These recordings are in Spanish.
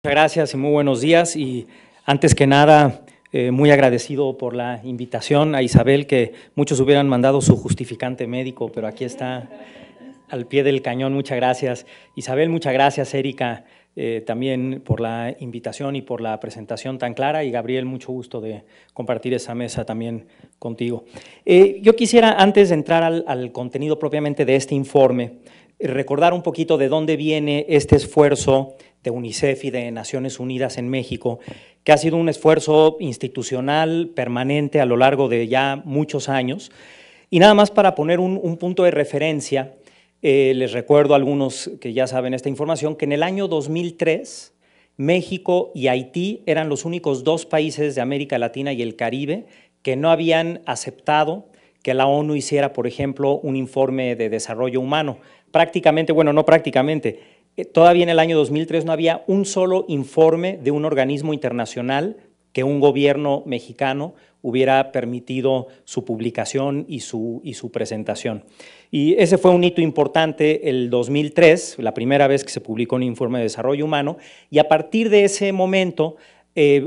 Muchas gracias y muy buenos días. Y antes que nada, muy agradecido por la invitación a Isabel, que muchos hubieran mandado su justificante médico, pero aquí está al pie del cañón. Muchas gracias. Isabel, muchas gracias. Erika, también por la invitación y por la presentación tan clara. Y Gabriel, mucho gusto de compartir esa mesa también contigo. Yo quisiera, antes de entrar al contenido propiamente de este informe, recordar un poquito de dónde viene este esfuerzo de UNICEF y de Naciones Unidas en México, que ha sido un esfuerzo institucional permanente a lo largo de ya muchos años. Y nada más para poner un punto de referencia, les recuerdo a algunos que ya saben esta información, que en el año 2003 México y Haití eran los únicos dos países de América Latina y el Caribe que no habían aceptado que la ONU hiciera, por ejemplo, un informe de desarrollo humano. Prácticamente, bueno, no prácticamente, todavía en el año 2003 no había un solo informe de un organismo internacional que un gobierno mexicano hubiera permitido su publicación y su presentación. Y ese fue un hito importante el 2003, la primera vez que se publicó un informe de desarrollo humano, y a partir de ese momento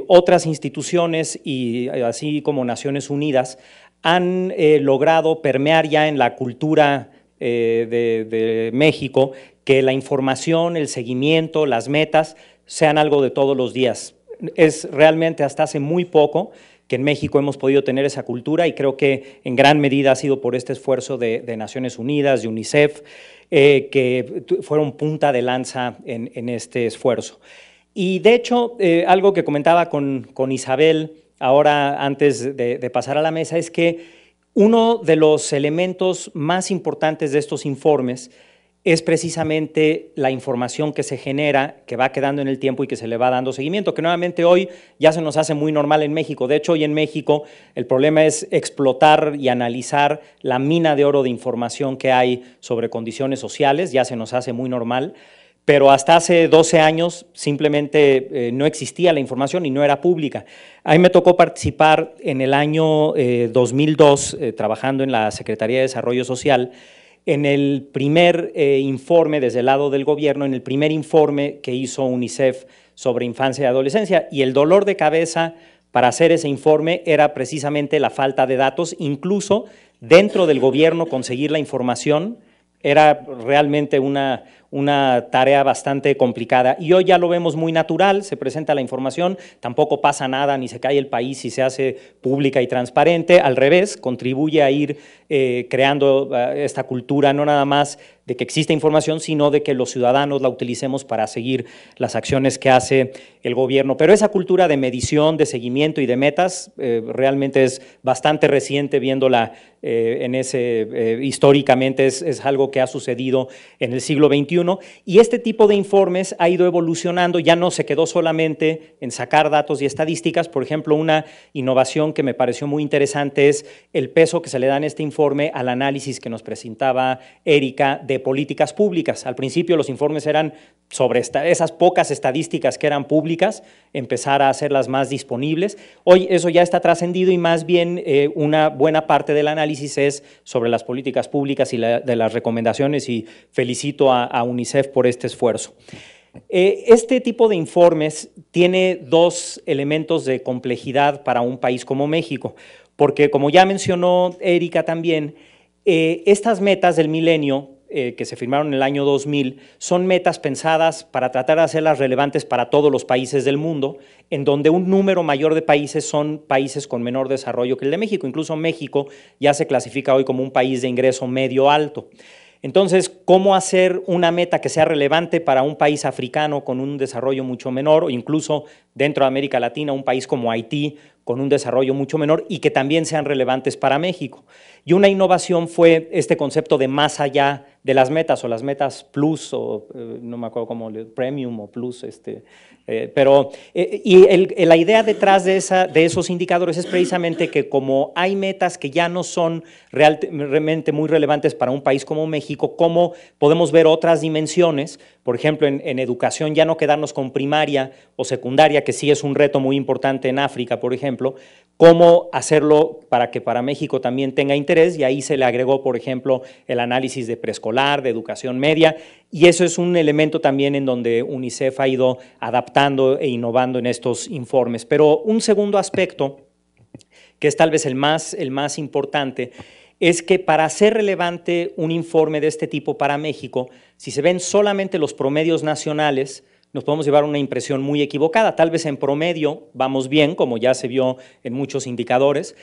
otras instituciones, y así como Naciones Unidas, han logrado permear ya en la cultura de México que la información, el seguimiento, las metas sean algo de todos los días. Es realmente hasta hace muy poco que en México hemos podido tener esa cultura y creo que en gran medida ha sido por este esfuerzo de Naciones Unidas, de UNICEF, que fueron punta de lanza en este esfuerzo. Y de hecho, algo que comentaba con Isabel ahora antes de pasar a la mesa es que uno de los elementos más importantes de estos informes es precisamente la información que se genera, que va quedando en el tiempo y que se le va dando seguimiento, que nuevamente hoy ya se nos hace muy normal en México. De hecho, hoy en México el problema es explotar y analizar la mina de oro de información que hay sobre condiciones sociales, ya se nos hace muy normal, pero hasta hace 12 años simplemente no existía la información y no era pública. A mí me tocó participar en el año 2002, trabajando en la Secretaría de Desarrollo Social, en el primer informe desde el lado del gobierno, en el primer informe que hizo UNICEF sobre infancia y adolescencia, y el dolor de cabeza para hacer ese informe era precisamente la falta de datos, incluso dentro del gobierno conseguir la información era realmente una tarea bastante complicada. Y hoy ya lo vemos muy natural, se presenta la información, tampoco pasa nada, ni se cae el país si se hace pública y transparente, al revés, contribuye a ir creando esta cultura, no nada más de que exista información, sino de que los ciudadanos la utilicemos para seguir las acciones que hace el gobierno. Pero esa cultura de medición, de seguimiento y de metas realmente es bastante reciente, viéndola históricamente es algo que ha sucedido en el siglo XXI, y este tipo de informes ha ido evolucionando, ya no se quedó solamente en sacar datos y estadísticas. Por ejemplo, una innovación que me pareció muy interesante es el peso que se le da en este informe al análisis que nos presentaba Erika de políticas públicas. Al principio los informes eran sobre esas pocas estadísticas que eran públicas, empezar a hacerlas más disponibles. Hoy eso ya está trascendido y más bien una buena parte del análisis es sobre las políticas públicas y de las recomendaciones, y felicito a UNICEF por este esfuerzo. Este tipo de informes tiene dos elementos de complejidad para un país como México, porque como ya mencionó Erika también, estas metas del milenio que se firmaron en el año 2000, son metas pensadas para tratar de hacerlas relevantes para todos los países del mundo, en donde un número mayor de países son países con menor desarrollo que el de México. Incluso México ya se clasifica hoy como un país de ingreso medio alto. Entonces, ¿cómo hacer una meta que sea relevante para un país africano con un desarrollo mucho menor, o incluso dentro de América Latina, un país como Haití con un desarrollo mucho menor, y que también sean relevantes para México? Y una innovación fue este concepto de más allá de las metas, o las metas plus, o no me acuerdo cómo, premium o plus, la idea detrás de esos indicadores es precisamente que como hay metas que ya no son realmente muy relevantes para un país como México, ¿cómo podemos ver otras dimensiones? Por ejemplo, en educación, ya no quedarnos con primaria o secundaria, que sí es un reto muy importante en África, por ejemplo, cómo hacerlo para que para México también tenga interés, y ahí se le agregó, por ejemplo, el análisis de preescolar, de educación media, y eso es un elemento también en donde UNICEF ha ido adaptando e innovando en estos informes. Pero un segundo aspecto, que es tal vez el más importante, es que para hacer relevante un informe de este tipo para México, si se ven solamente los promedios nacionales, nos podemos llevar una impresión muy equivocada. Tal vez en promedio vamos bien, como ya se vio en muchos indicadores,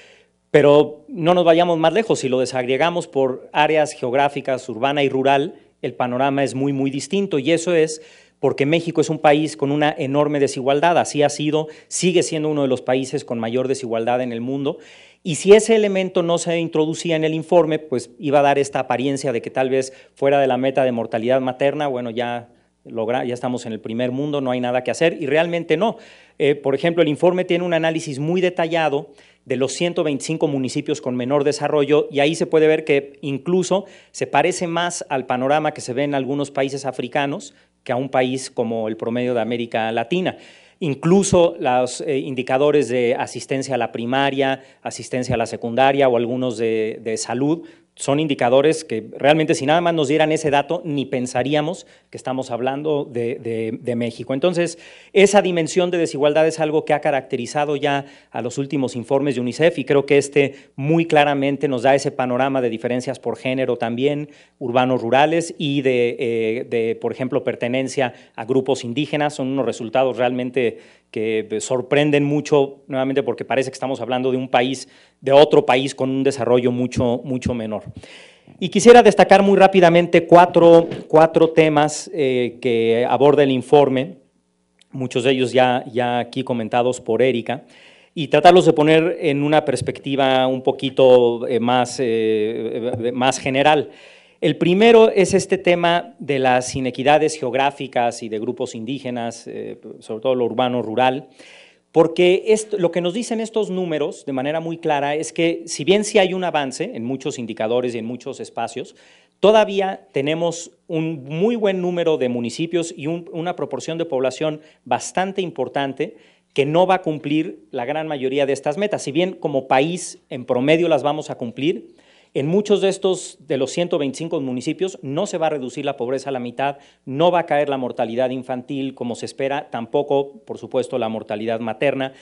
pero no nos vayamos más lejos. Si lo desagregamos por áreas geográficas, urbana y rural, el panorama es muy, muy distinto, y eso es porque México es un país con una enorme desigualdad, así ha sido, sigue siendo uno de los países con mayor desigualdad en el mundo, y si ese elemento no se introducía en el informe, pues iba a dar esta apariencia de que tal vez fuera de la meta de mortalidad materna, bueno, ya estamos en el primer mundo, no hay nada que hacer, y realmente no. Por ejemplo, el informe tiene un análisis muy detallado de los 125 municipios con menor desarrollo, y ahí se puede ver que incluso se parece más al panorama que se ve en algunos países africanos que a un país como el promedio de América Latina. Incluso los indicadores de asistencia a la primaria, asistencia a la secundaria o algunos de salud son indicadores que realmente, si nada más nos dieran ese dato, ni pensaríamos que estamos hablando de México. Entonces, esa dimensión de desigualdad es algo que ha caracterizado ya a los últimos informes de UNICEF, y creo que muy claramente nos da ese panorama de diferencias por género también, urbanos, rurales, y por ejemplo, pertenencia a grupos indígenas. Son unos resultados realmente que sorprenden mucho, nuevamente porque parece que estamos hablando de otro país con un desarrollo mucho, mucho menor. Y quisiera destacar muy rápidamente cuatro temas que aborda el informe, muchos de ellos ya aquí comentados por Erika, y tratarlos de poner en una perspectiva un poquito más general. El primero es este tema de las inequidades geográficas y de grupos indígenas, sobre todo lo urbano-rural, porque lo que nos dicen estos números de manera muy clara es que, si bien sí hay un avance en muchos indicadores y en muchos espacios, todavía tenemos un muy buen número de municipios y una proporción de población bastante importante que no va a cumplir la gran mayoría de estas metas. Si bien como país en promedio las vamos a cumplir, en muchos de los 125 municipios no se va a reducir la pobreza a la mitad, no va a caer la mortalidad infantil como se espera, tampoco, por supuesto, la mortalidad materna.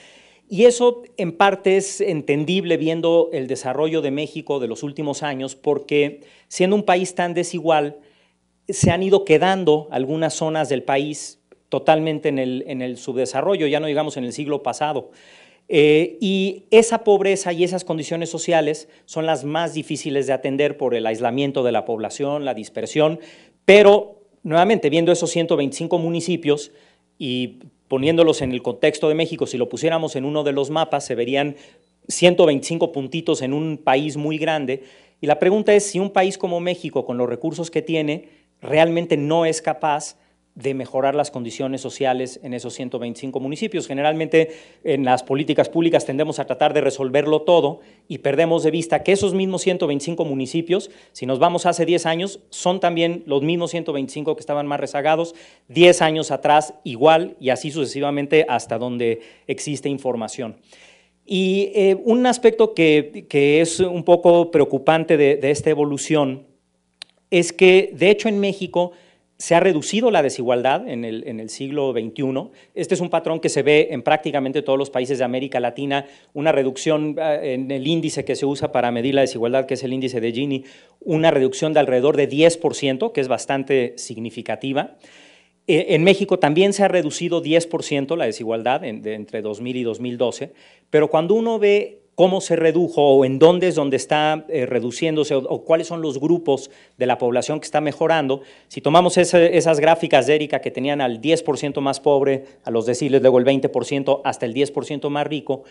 Y eso en parte es entendible viendo el desarrollo de México de los últimos años, porque siendo un país tan desigual, se han ido quedando algunas zonas del país totalmente en el subdesarrollo, ya no digamos en el siglo pasado. Y esa pobreza y esas condiciones sociales son las más difíciles de atender por el aislamiento de la población, la dispersión, pero nuevamente viendo esos 125 municipios y poniéndolos en el contexto de México, si lo pusiéramos en uno de los mapas, se verían 125 puntitos en un país muy grande, y la pregunta es si un país como México, con los recursos que tiene, realmente no es capaz de mejorar las condiciones sociales en esos 125 municipios. Generalmente en las políticas públicas tendemos a tratar de resolverlo todo y perdemos de vista que esos mismos 125 municipios, si nos vamos hace 10 años, son también los mismos 125 que estaban más rezagados, 10 años atrás igual, y así sucesivamente hasta donde existe información. Y un aspecto que es un poco preocupante de esta evolución es que, de hecho, en México se ha reducido la desigualdad en el siglo XXI. Este es un patrón que se ve en prácticamente todos los países de América Latina, una reducción en el índice que se usa para medir la desigualdad, que es el índice de Gini, una reducción de alrededor de 10%, que es bastante significativa. En México también se ha reducido 10% la desigualdad entre 2000 y 2012, pero cuando uno ve cómo se redujo o en dónde es donde está reduciéndose o cuáles son los grupos de la población que está mejorando, si tomamos esas gráficas de Erika que tenían al 10% más pobre, a los deciles, luego el 20%, hasta el 10% más rico,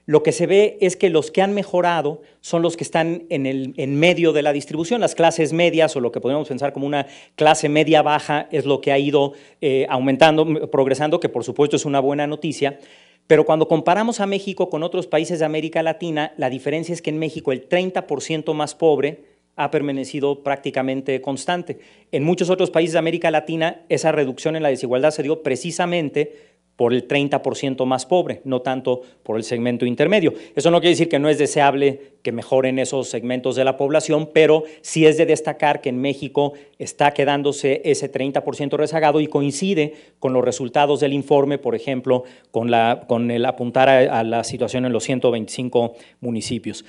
lo que se ve es que los que han mejorado son los que están en medio de la distribución. Las clases medias, o lo que podemos pensar como una clase media baja, es lo que ha ido aumentando, progresando, que por supuesto es una buena noticia. Pero cuando comparamos a México con otros países de América Latina, la diferencia es que en México el 30% más pobre ha permanecido prácticamente constante. En muchos otros países de América Latina, esa reducción en la desigualdad se dio precisamente por el 30% más pobre, no tanto por el segmento intermedio. Eso no quiere decir que no es deseable que mejoren esos segmentos de la población, pero sí es de destacar que en México está quedándose ese 30% rezagado y coincide con los resultados del informe, por ejemplo, con el apuntar a la situación en los 125 municipios.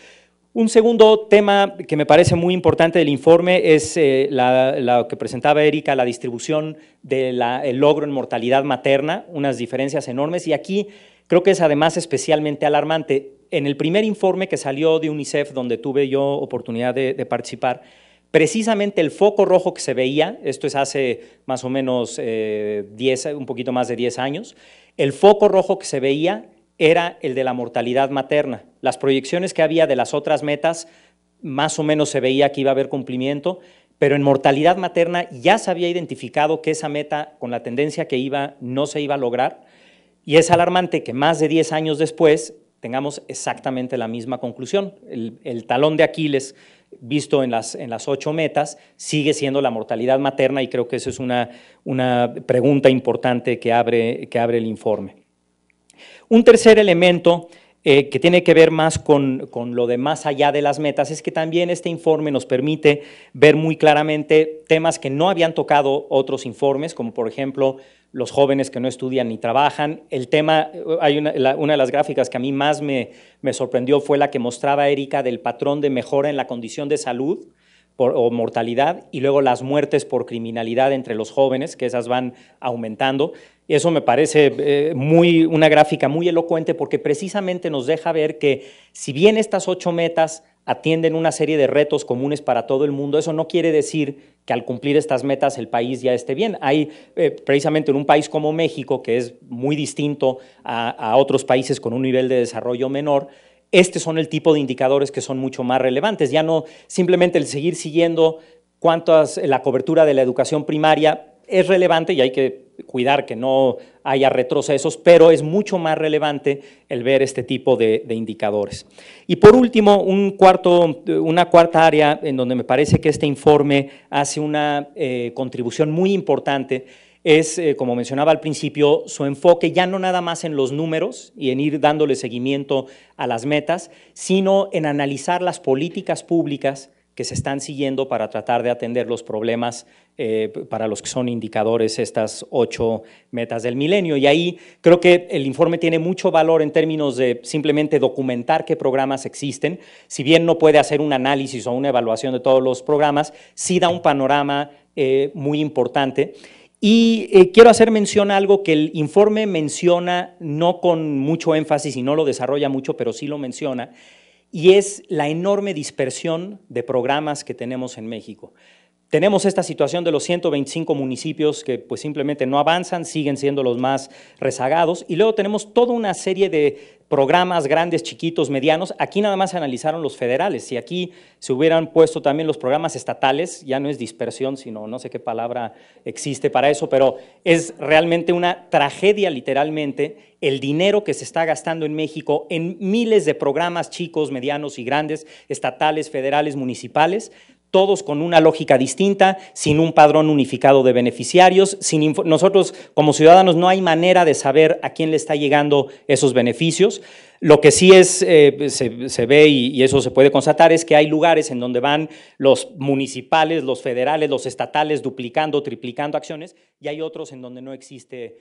Un segundo tema que me parece muy importante del informe es la que presentaba Erika, la distribución del logro en mortalidad materna, unas diferencias enormes, y aquí creo que es además especialmente alarmante. En el primer informe que salió de UNICEF, donde tuve yo oportunidad de participar, precisamente el foco rojo que se veía, esto es hace más o menos un poquito más de 10 años, el foco rojo que se veía era el de la mortalidad materna. Las proyecciones que había de las otras metas, más o menos se veía que iba a haber cumplimiento, pero en mortalidad materna ya se había identificado que esa meta, con la tendencia que iba, no se iba a lograr, y es alarmante que más de 10 años después tengamos exactamente la misma conclusión. El talón de Aquiles visto en las 8 metas sigue siendo la mortalidad materna, y creo que esa es una pregunta importante que abre el informe. Un tercer elemento que tiene que ver más con lo de más allá de las metas es que también este informe nos permite ver muy claramente temas que no habían tocado otros informes, como por ejemplo los jóvenes que no estudian ni trabajan. El tema, hay una de las gráficas que a mí más me sorprendió fue la que mostraba Erika del patrón de mejora en la condición de salud o mortalidad, y luego las muertes por criminalidad entre los jóvenes, que esas van aumentando. Eso me parece una gráfica muy elocuente, porque precisamente nos deja ver que si bien estas 8 metas atienden una serie de retos comunes para todo el mundo, eso no quiere decir que al cumplir estas metas el país ya esté bien. Hay precisamente en un país como México, que es muy distinto a otros países con un nivel de desarrollo menor, estos son el tipo de indicadores que son mucho más relevantes. Ya no simplemente el seguir siguiendo la cobertura de la educación primaria es relevante y hay que cuidar que no haya retrocesos, pero es mucho más relevante el ver este tipo de indicadores. Y por último, una cuarta área en donde me parece que este informe hace una contribución muy importante es, como mencionaba al principio, su enfoque ya no nada más en los números y en ir dándole seguimiento a las metas, sino en analizar las políticas públicas que se están siguiendo para tratar de atender los problemas para los que son indicadores estas 8 metas del milenio. Y ahí creo que el informe tiene mucho valor en términos de simplemente documentar qué programas existen. Si bien no puede hacer un análisis o una evaluación de todos los programas, sí da un panorama muy importante. Y quiero hacer mención a algo que el informe menciona, no con mucho énfasis y no lo desarrolla mucho, pero sí lo menciona, y es la enorme dispersión de programas que tenemos en México. Tenemos esta situación de los 125 municipios que pues simplemente no avanzan, siguen siendo los más rezagados, y luego tenemos toda una serie de programas grandes, chiquitos, medianos. Aquí nada más se analizaron los federales. Si aquí se hubieran puesto también los programas estatales, ya no es dispersión, sino no sé qué palabra existe para eso, pero es realmente una tragedia literalmente el dinero que se está gastando en México en miles de programas chicos, medianos y grandes, estatales, federales, municipales, todos con una lógica distinta, sin un padrón unificado de beneficiarios. Nosotros como ciudadanos no hay manera de saber a quién le está llegando esos beneficios. Lo que sí se ve y eso se puede constatar es que hay lugares en donde van los municipales, los federales, los estatales duplicando, triplicando acciones, y hay otros en donde no existe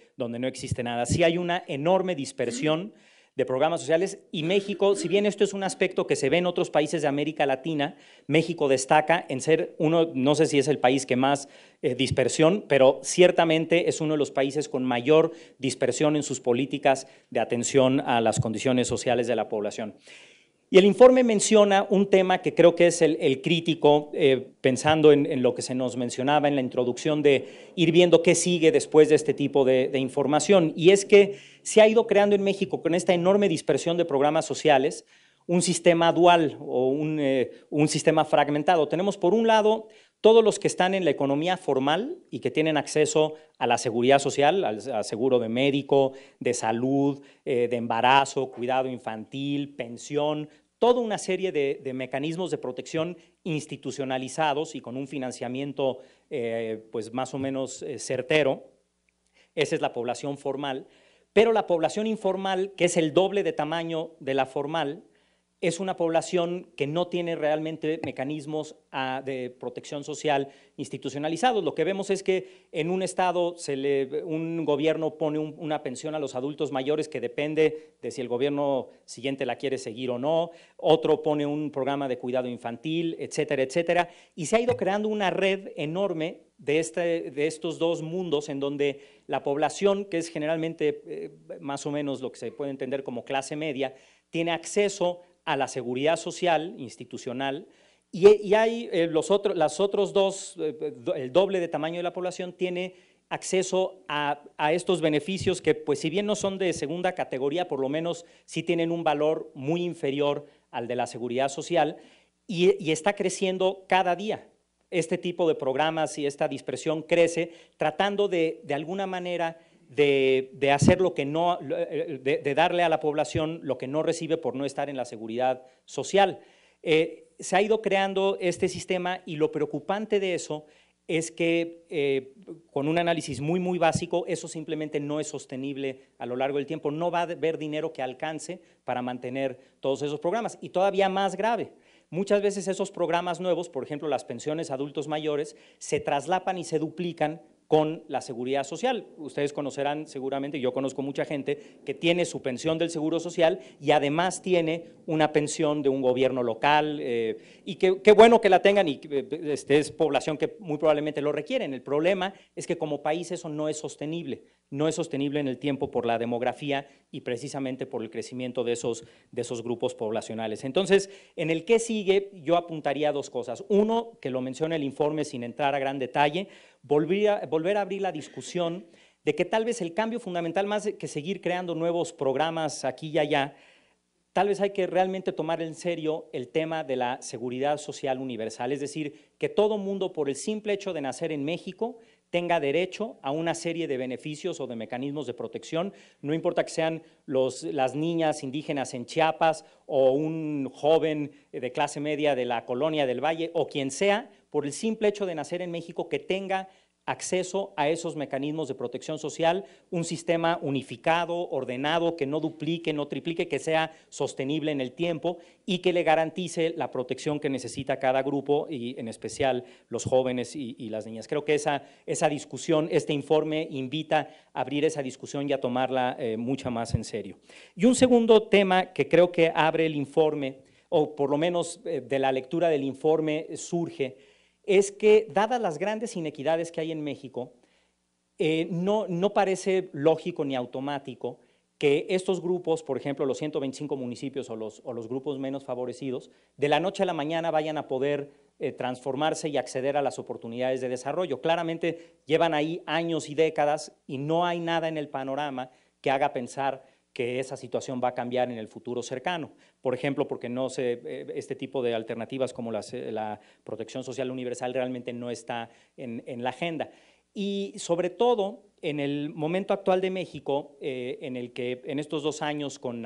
nada. Sí hay una enorme dispersión de programas sociales, y México, si bien esto es un aspecto que se ve en otros países de América Latina, México destaca en ser uno, no sé si es el país que más dispersión, pero ciertamente es uno de los países con mayor dispersión en sus políticas de atención a las condiciones sociales de la población. Y el informe menciona un tema que creo que es el crítico, pensando en lo que se nos mencionaba en la introducción de ir viendo qué sigue después de este tipo de información, y es que se ha ido creando en México, con esta enorme dispersión de programas sociales, un sistema dual o un sistema fragmentado. Tenemos por un lado todos los que están en la economía formal y que tienen acceso a la seguridad social, al seguro de médico, de salud, de embarazo, cuidado infantil, pensión, toda una serie de mecanismos de protección institucionalizados y con un financiamiento pues más o menos certero. Esa es la población formal. pero la población informal, que es el doble de tamaño de la formal, es una población que no tiene realmente mecanismos de protección social institucionalizados. Lo que vemos es que en un estado un gobierno pone una pensión a los adultos mayores que depende de si el gobierno siguiente la quiere seguir o no, otro pone un programa de cuidado infantil, etcétera, etcétera, y se ha ido creando una red enorme de estos dos mundos en donde la población, que es generalmente más o menos lo que se puede entender como clase media, tiene acceso a la seguridad social institucional y hay las otros dos, el doble de tamaño de la población tiene acceso a estos beneficios que, pues, si bien no son de segunda categoría, por lo menos sí tienen un valor muy inferior al de la seguridad social y está creciendo cada día. Este tipo de programas y esta dispersión crece tratando de alguna manera de hacer lo que no, de darle a la población lo que no recibe por no estar en la seguridad social. Se ha ido creando este sistema y lo preocupante de eso es que con un análisis muy básico, eso simplemente no es sostenible a lo largo del tiempo. No va a haber dinero que alcance para mantener todos esos programas. Y todavía más grave, muchas veces esos programas nuevos, por ejemplo, las pensiones a adultos mayores, se traslapan y se duplican con la seguridad social. Ustedes conocerán seguramente, yo conozco mucha gente que tiene su pensión del Seguro Social y además tiene una pensión de un gobierno local y qué bueno que la tengan y es población que muy probablemente lo requieren. El problema es que como país eso no es sostenible en el tiempo por la demografía y precisamente por el crecimiento de esos grupos poblacionales. Entonces, en el que sigue yo apuntaría dos cosas. Uno, que lo menciona el informe sin entrar a gran detalle, volver a abrir la discusión de que tal vez el cambio fundamental, más que seguir creando nuevos programas aquí y allá, tal vez hay que realmente tomar en serio el tema de la seguridad social universal, es decir, que todo mundo por el simple hecho de nacer en México tenga derecho a una serie de beneficios o de mecanismos de protección, no importa que sean las niñas indígenas en Chiapas o un joven de clase media de la Colonia del Valle o quien sea, por el simple hecho de nacer en México, que tenga acceso a esos mecanismos de protección social, un sistema unificado, ordenado, que no duplique, no triplique, que sea sostenible en el tiempo y que le garantice la protección que necesita cada grupo y en especial los jóvenes y las niñas. Creo que esa discusión, este informe invita a abrir esa discusión y a tomarla mucho más en serio. Y un segundo tema que creo que abre el informe, o por lo menos de la lectura del informe surge, es que, dadas las grandes inequidades que hay en México, no parece lógico ni automático que estos grupos, por ejemplo, los 125 municipios o los grupos menos favorecidos, de la noche a la mañana vayan a poder transformarse y acceder a las oportunidades de desarrollo. Claramente llevan ahí años y décadas y no hay nada en el panorama que haga pensar que esa situación va a cambiar en el futuro cercano. Por ejemplo, porque este tipo de alternativas como la protección social universal realmente no está en la agenda. Y sobre todo, en el momento actual de México, en el que en estos 2 años con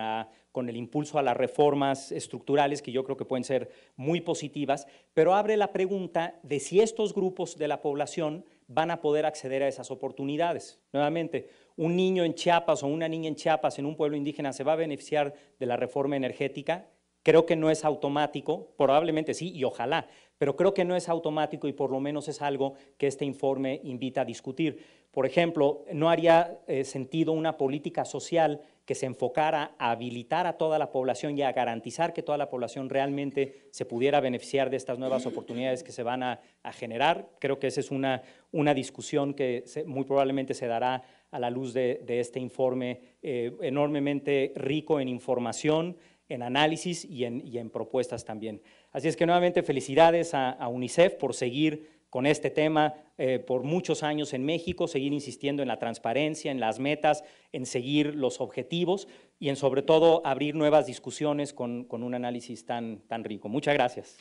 el impulso a las reformas estructurales, que yo creo que pueden ser muy positivas, pero abre la pregunta de si estos grupos de la población van a poder acceder a esas oportunidades. Nuevamente, un niño en Chiapas o una niña en Chiapas en un pueblo indígena se va a beneficiar de la reforma energética. Creo que no es automático, probablemente sí y ojalá, pero creo que no es automático y por lo menos es algo que este informe invita a discutir. Por ejemplo, no haría sentido una política social que se enfocara a habilitar a toda la población y a garantizar que toda la población realmente se pudiera beneficiar de estas nuevas oportunidades que se van a generar. Creo que esa es una discusión que muy probablemente se dará a la luz de este informe enormemente rico en información, en análisis y en propuestas también. Así es que nuevamente felicidades a UNICEF por seguir con este tema por muchos años en México, seguir insistiendo en la transparencia, en las metas, en seguir los objetivos y en sobre todo abrir nuevas discusiones con un análisis tan rico. Muchas gracias.